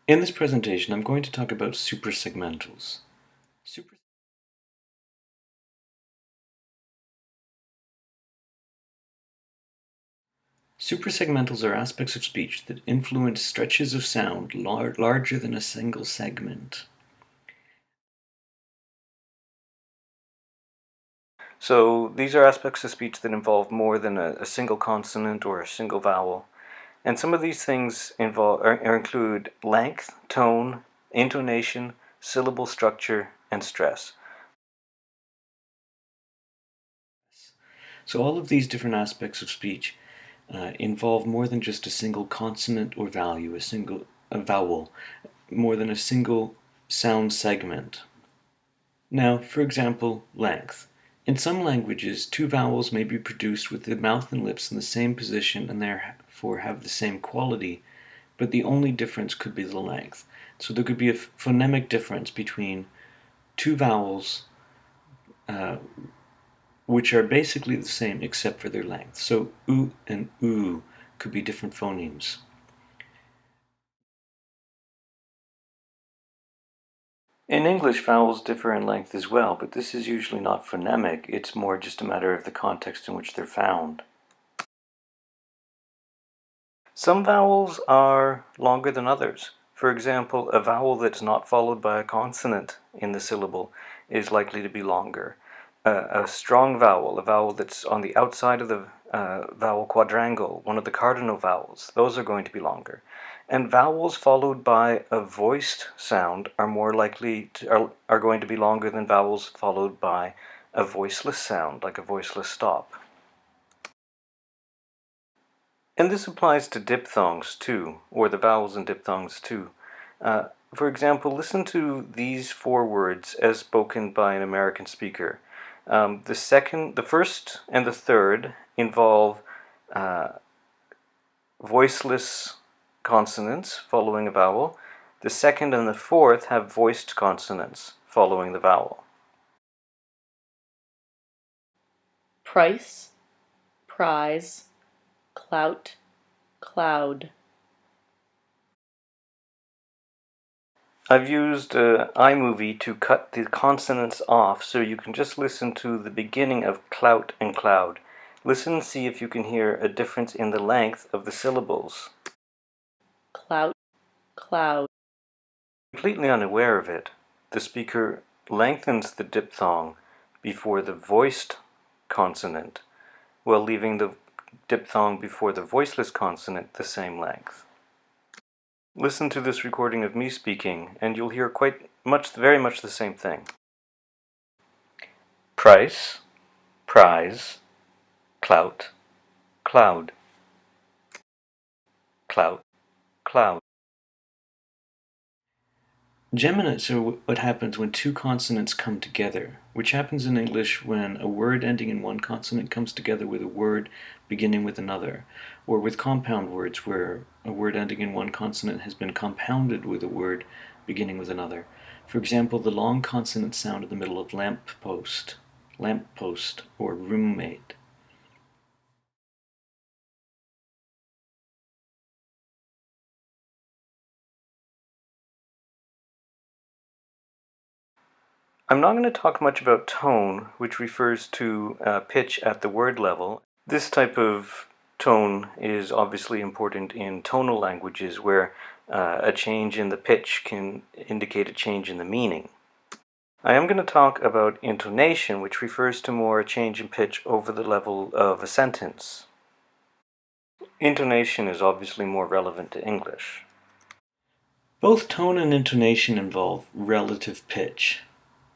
In this presentation, I'm going to talk about suprasegmentals. Suprasegmentals are aspects of speech that influence stretches of sound larger than a single segment. So these are aspects of speech that involve more than a single consonant or a single vowel. And some of these things include length, tone, intonation, syllable structure, and stress. So all of these different aspects of speech involve more than just a single consonant or value, a vowel, more than a single sound segment. Now, for example, length. In some languages, two vowels may be produced with the mouth and lips in the same position and therefore have the same quality, but the only difference could be the length. So there could be a phonemic difference between two vowels which are basically the same except for their length. So oo and oo could be different phonemes. In English, vowels differ in length as well, but this is usually not phonemic. It's more just a matter of the context in which they're found. Some vowels are longer than others. For example, a vowel that's not followed by a consonant in the syllable is likely to be longer. A strong vowel, a vowel that's on the outside of the vowel quadrangle, one of the cardinal vowels, those are going to be longer. And vowels followed by a voiced sound are more likely are going to be longer than vowels followed by a voiceless sound, like a voiceless stop. And this applies to diphthongs too, or the vowels in diphthongs too. For example, listen to these four words as spoken by an American speaker. The first and the third involve voiceless consonants following a vowel. The second and the fourth have voiced consonants following the vowel. Price, prize, clout, cloud. I've used iMovie to cut the consonants off so you can just listen to the beginning of clout and cloud. Listen and see if you can hear a difference in the length of the syllables. Clout, cloud. Completely unaware of it, the speaker lengthens the diphthong before the voiced consonant, while leaving the diphthong before the voiceless consonant the same length. Listen to this recording of me speaking, and you'll hear very much the same thing. Price, prize, clout, cloud, clout, cloud. Geminates are what happens when two consonants come together, which happens in English when a word ending in one consonant comes together with a word beginning with another, or with compound words where a word ending in one consonant has been compounded with a word beginning with another. For example, the long consonant sound in the middle of lamppost, or roommate. I'm not going to talk much about tone, which refers to pitch at the word level. This type of tone is obviously important in tonal languages where a change in the pitch can indicate a change in the meaning. I am going to talk about intonation, which refers to more a change in pitch over the level of a sentence. Intonation is obviously more relevant to English. Both tone and intonation involve relative pitch.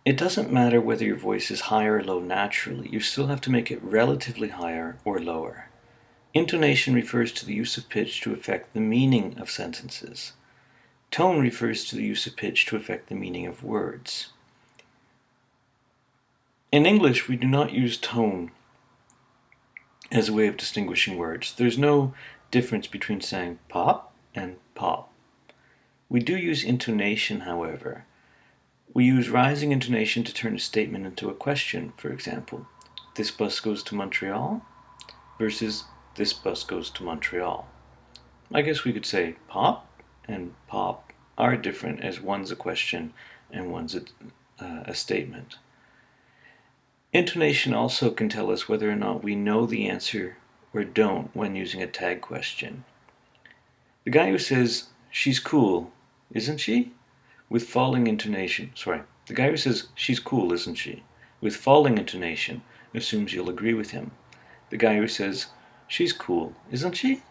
It doesn't matter whether your voice is high or low naturally, you still have to make it relatively higher or lower. Intonation refers to the use of pitch to affect the meaning of sentences. Tone refers to the use of pitch to affect the meaning of words. In English, we do not use tone as a way of distinguishing words. There's no difference between saying pop and pop. We do use intonation, however. We use rising intonation to turn a statement into a question, for example, this bus goes to Montreal versus this bus goes to Montreal. I guess we could say pop and pop are different, as one's a question and one's a statement. Intonation also can tell us whether or not we know the answer or don't when using a tag question. The guy who says, "She's cool, isn't she?" with falling intonation, the guy who says, "She's cool, isn't she?" with falling intonation assumes you'll agree with him. The guy who says, "She's cool, isn't she?"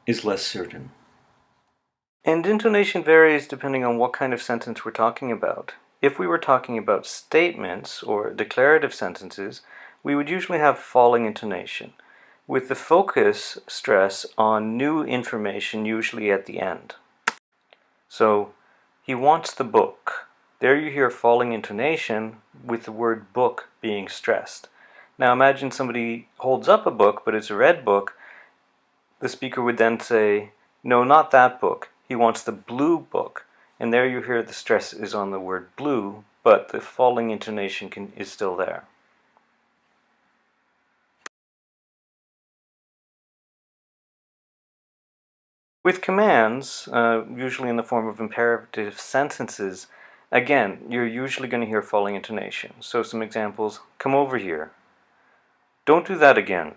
is less certain. And intonation varies depending on what kind of sentence we're talking about. If we were talking about statements or declarative sentences, we would usually have falling intonation, with the focus stress on new information usually at the end. So, he wants the book. There you hear falling intonation with the word book being stressed. Now imagine somebody holds up a book, but it's a red book. The speaker would then say, "No, not that book. He wants the blue book." And there you hear the stress is on the word blue, but the falling intonation is still there. With commands, usually in the form of imperative sentences, again, you're usually going to hear falling intonation. So some examples: come over here. Don't do that again.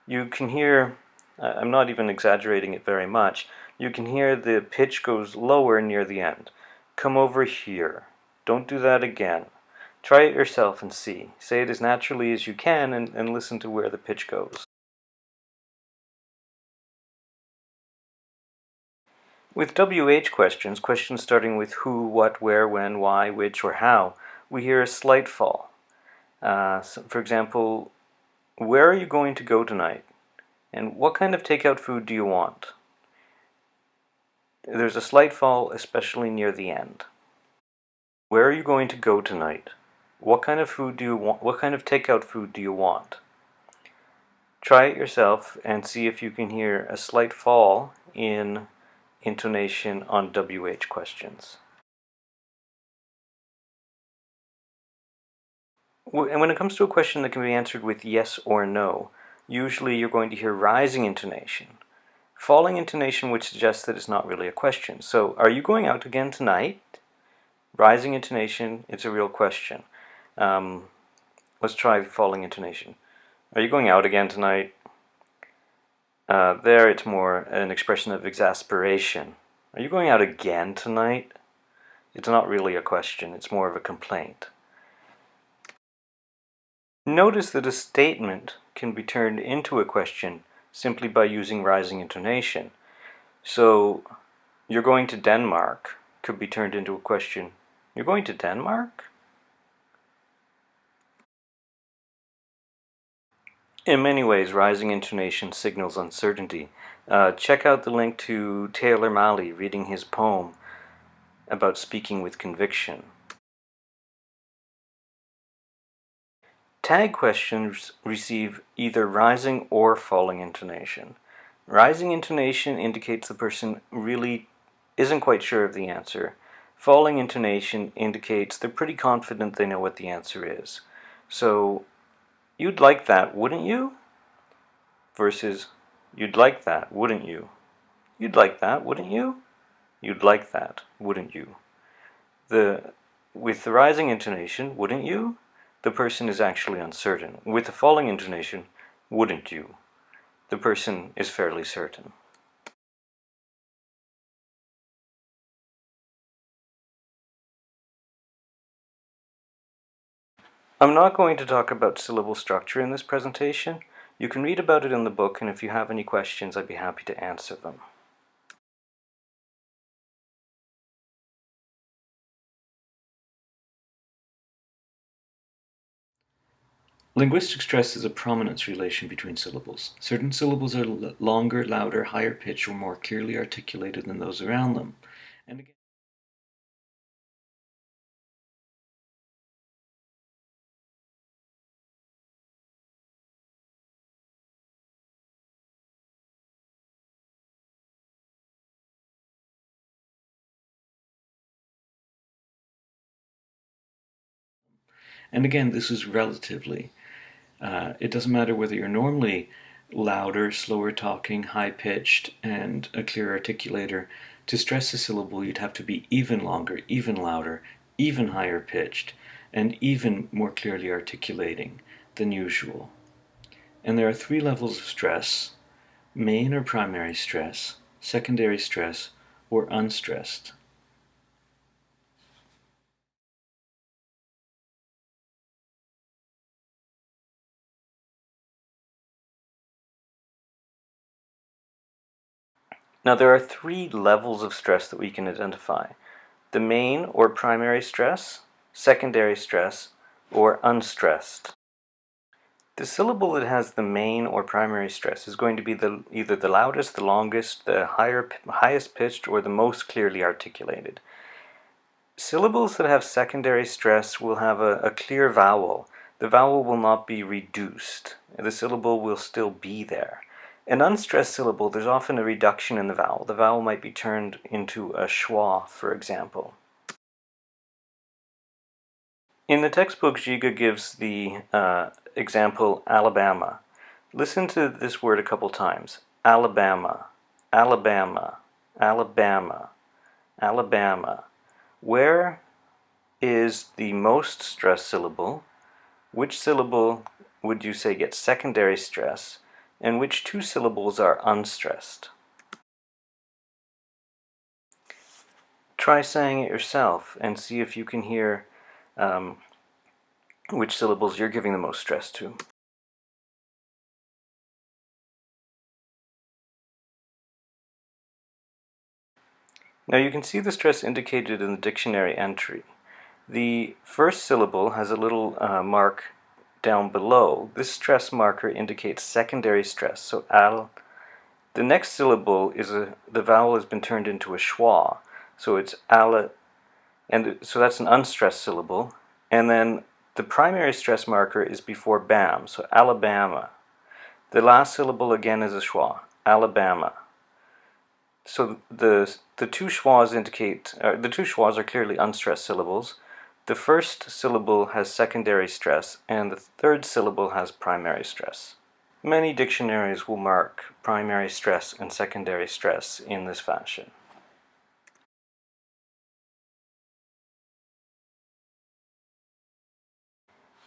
You can hear, I'm not even exaggerating it very much, you can hear the pitch goes lower near the end. Come over here. Don't do that again. Try it yourself and see. Say it as naturally as you can and listen to where the pitch goes. With WH questions, questions starting with who, what, where, when, why, which, or how, we hear a slight fall. So for example, where are you going to go tonight? And what kind of takeout food do you want? There's a slight fall, especially near the end. Where are you going to go tonight? What kind of food do you want? What kind of takeout food do you want? Try it yourself and see if you can hear a slight fall in intonation on WH questions. And when it comes to a question that can be answered with yes or no, usually you're going to hear rising intonation. Falling intonation would suggest that it's not really a question. So, are you going out again tonight? Rising intonation, it's a real question. Let's try falling intonation. Are you going out again tonight? There it's more an expression of exasperation. Are you going out again tonight? It's not really a question, it's more of a complaint. Notice that a statement can be turned into a question simply by using rising intonation. So, you're going to Denmark could be turned into a question. You're going to Denmark? In many ways, rising intonation signals uncertainty. Check out the link to Taylor Malley reading his poem about speaking with conviction. Tag questions receive either rising or falling intonation. Rising intonation indicates the person really isn't quite sure of the answer. Falling intonation indicates they're pretty confident they know what the answer is. So, you'd like that, wouldn't you? Versus, you'd like that, wouldn't you? You'd like that, wouldn't you? You'd like that, wouldn't you? With the rising intonation, wouldn't you? The person is actually uncertain. With the falling intonation, wouldn't you? The person is fairly certain. I'm not going to talk about syllable structure in this presentation. You can read about it in the book, and if you have any questions, I'd be happy to answer them. Linguistic stress is a prominence relation between syllables. Certain syllables are longer, louder, higher pitched, or more clearly articulated than those around them. And again, this is relatively. It doesn't matter whether you're normally louder, slower talking, high pitched, and a clear articulator To stress a syllable, you'd have to be even longer, even louder, even higher pitched, and even more clearly articulating than usual. And there are 3 levels of stress: main or primary stress, secondary stress, or unstressed. Now there are 3 levels of stress that we can identify: the main or primary stress, secondary stress, or unstressed. The syllable that has the main or primary stress is going to be either the loudest, the longest, the highest pitched, or the most clearly articulated. Syllables that have secondary stress will have a clear vowel. The vowel will not be reduced. The syllable will still be there. An unstressed syllable, there's often a reduction in the vowel. The vowel might be turned into a schwa, for example. In the textbook, Giga gives the example Alabama. Listen to this word a couple times. Alabama, Alabama, Alabama, Alabama. Where is the most stressed syllable? Which syllable would you say gets secondary stress? And which 2 syllables are unstressed? Try saying it yourself and see if you can hear which syllables you're giving the most stress to. Now you can see the stress indicated in the dictionary entry. The first syllable has a little mark down below. This stress marker indicates secondary stress. So al. The next syllable is the vowel has been turned into a schwa. So it's ala, and so that's an unstressed syllable. And then the primary stress marker is before bam. So Alabama. The last syllable again is a schwa. Alabama. So the 2 schwas indicate the 2 schwas are clearly unstressed syllables. The first syllable has secondary stress, and the third syllable has primary stress. Many dictionaries will mark primary stress and secondary stress in this fashion.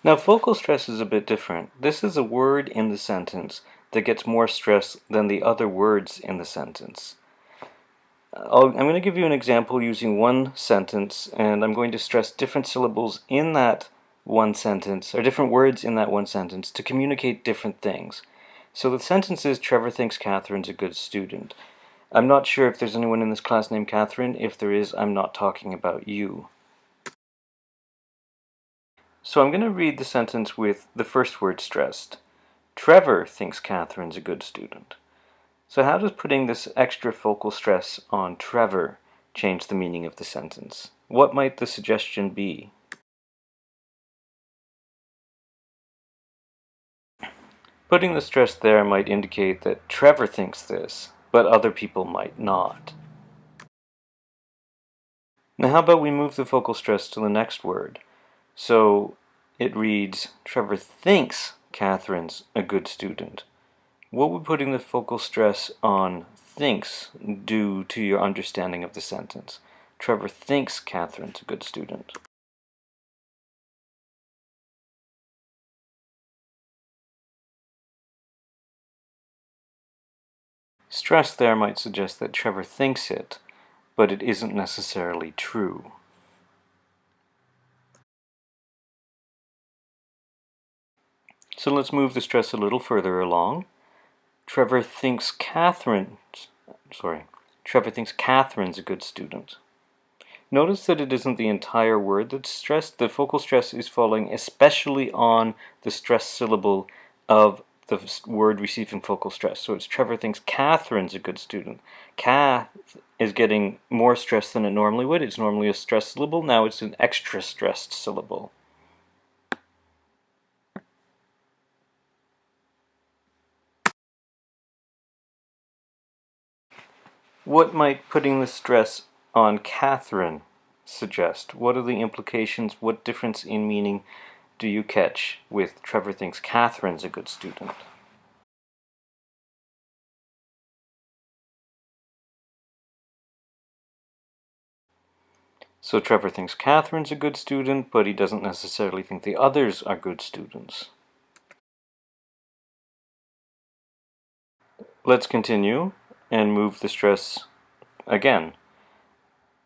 Now, focal stress is a bit different. This is a word in the sentence that gets more stress than the other words in the sentence. I'm going to give you an example using one sentence, and I'm going to stress different syllables in that one sentence, or different words in that one sentence, to communicate different things. So the sentence is, Trevor thinks Catherine's a good student. I'm not sure if there's anyone in this class named Catherine. If there is, I'm not talking about you. So I'm going to read the sentence with the first word stressed. Trevor thinks Catherine's a good student. So how does putting this extra focal stress on Trevor change the meaning of the sentence? What might the suggestion be? Putting the stress there might indicate that Trevor thinks this, but other people might not. Now how about we move the focal stress to the next word? So it reads, Trevor thinks Catherine's a good student. What would putting the focal stress on thinks do to your understanding of the sentence? Trevor thinks Catherine's a good student. Stress there might suggest that Trevor thinks it, but it isn't necessarily true. So let's move the stress a little further along. Trevor thinks Catherine's a good student. Notice that it isn't the entire word that's stressed. The focal stress is falling especially on the stressed syllable of the word receiving focal stress. So it's Trevor thinks Catherine's a good student. Cath is getting more stress than it normally would. It's normally a stressed syllable. Now it's an extra stressed syllable. What might putting the stress on Catherine suggest? What are the implications? What difference in meaning do you catch with Trevor thinks Catherine's a good student? So Trevor thinks Catherine's a good student, but he doesn't necessarily think the others are good students. Let's continue and move the stress again.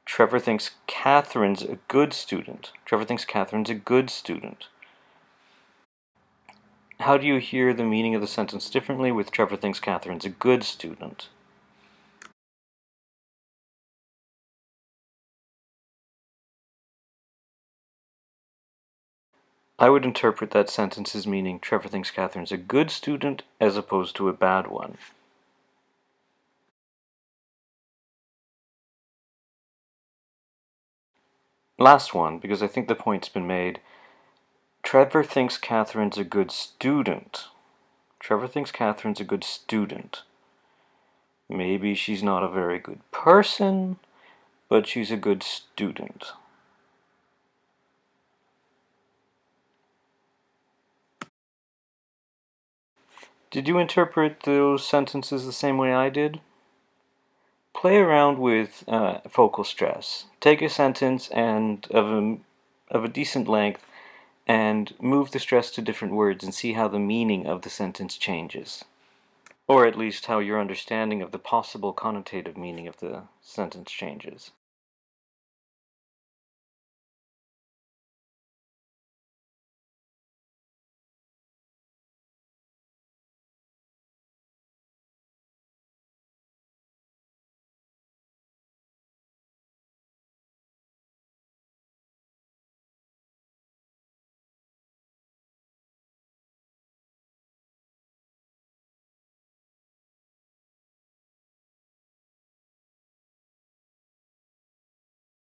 Trevor thinks Catherine's a good student. Trevor thinks Catherine's a good student. How do you hear the meaning of the sentence differently with Trevor thinks Catherine's a good student? I would interpret that sentence as meaning Trevor thinks Catherine's a good student as opposed to a bad one. Last one, because I think the point's been made. Trevor thinks Catherine's a good student. Trevor thinks Catherine's a good student. Maybe she's not a very good person, but she's a good student. Did you interpret those sentences the same way I did? Play around with focal stress. Take a sentence of a decent length and move the stress to different words and see how the meaning of the sentence changes. Or at least how your understanding of the possible connotative meaning of the sentence changes.